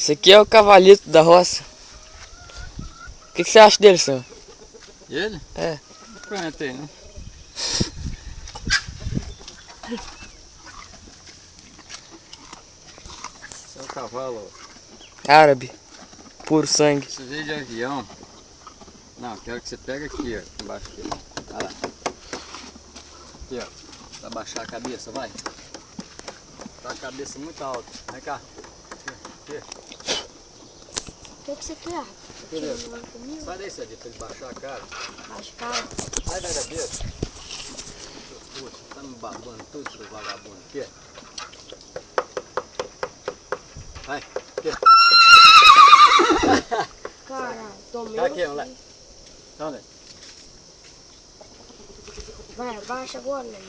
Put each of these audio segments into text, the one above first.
Esse aqui é o cavalito da roça. O que você acha dele, senhor? Ele? É. Não experimentei, né? Esse é o cavalo Árabe. Puro sangue. Você veio de avião. Não, quero que você pegue aqui, ó, embaixo aqui. Olha lá. Aqui, ó. Pra baixar a cabeça, vai. Tá a cabeça muito alta. Vem cá. Aqui. O que você quer? Beleza. Sai daí, Sadinho, pra ele baixar a cara. Baixa a cara. Sai daí da cabeça. Puxa, tá me babando tudo, seu vagabundo. Aqui. Vai. Aqui. Caralho, tomei. Tá aqui, moleque. Tá onde? Vai, abaixa agora, né?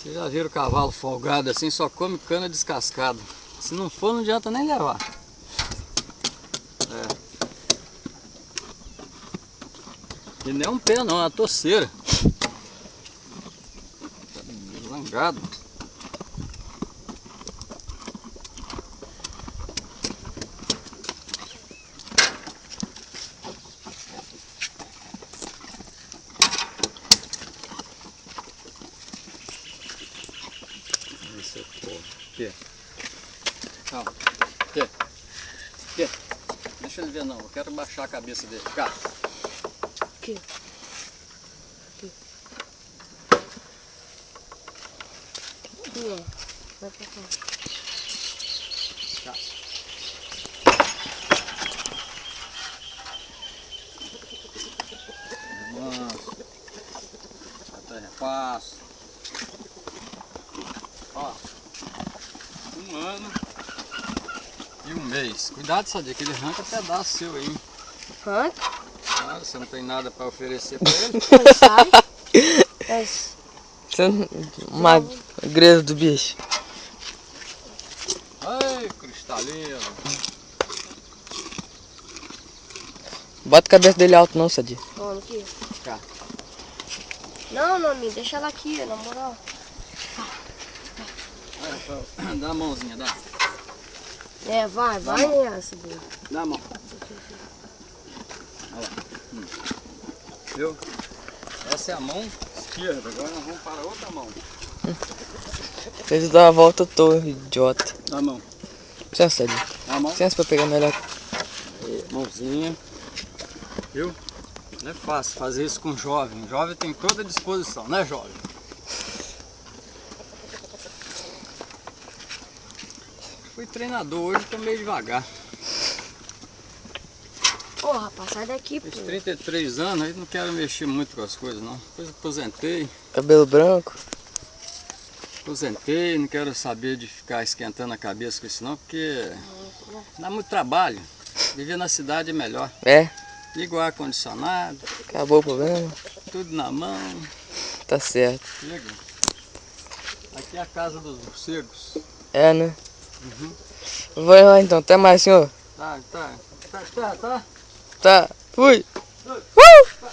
Vocês já viram o cavalo folgado assim, só come cana descascada. Se não for, não adianta nem levar. É. E nem é um pé não, é uma toceira. Zangado. Esse é porra. Aqui. Calma. Aqui. Aqui. Deixa ele ver não, eu quero baixar a cabeça dele. Cá. Aqui. Aqui. Aqui, ó. Vai pra cá. Cá. Manso. Até repasso. Ó. 1 ano e 1 mês. Cuidado, Sadia, que ele arranca pedaço seu aí. Hã? Claro, você não tem nada para oferecer para ele. Não sai. Mas... Você não... Magreiro do bicho. Ai, cristalino. Bota a cabeça dele alto não, Sadia. Ó, aqui. Cá. Não, Nominho, deixa ela aqui, na moral. Dá a mãozinha, dá. É, vai nessa, Bruno. Dá a mão. Olha lá. Viu? Essa é a mão esquerda, agora nós vamos para a outra mão. Ele dá a volta toda, idiota. Dá a mão. Licença, Sadia. Dá a mão. Licença pra pegar melhor. Aí, mãozinha. Viu? Não é fácil fazer isso com jovem. Jovem tem toda a disposição, né, jovem? Fui treinador hoje, tô meio devagar. Ô, rapaz, sai daqui, pô. Fiz 33 anos, aí não quero mexer muito com as coisas, não. Depois aposentei. Cabelo branco. Aposentei, não quero saber de ficar esquentando a cabeça com isso não, porque dá muito trabalho. Viver na cidade é melhor. É, Liga o ar-condicionado, acabou o problema. tudo na mão. Tá certo. Chega. Aqui é a casa dos morcegos. É, né? Uhum. Vai lá então, até mais, senhor. Tá. Tá, fui. Oi. Uh!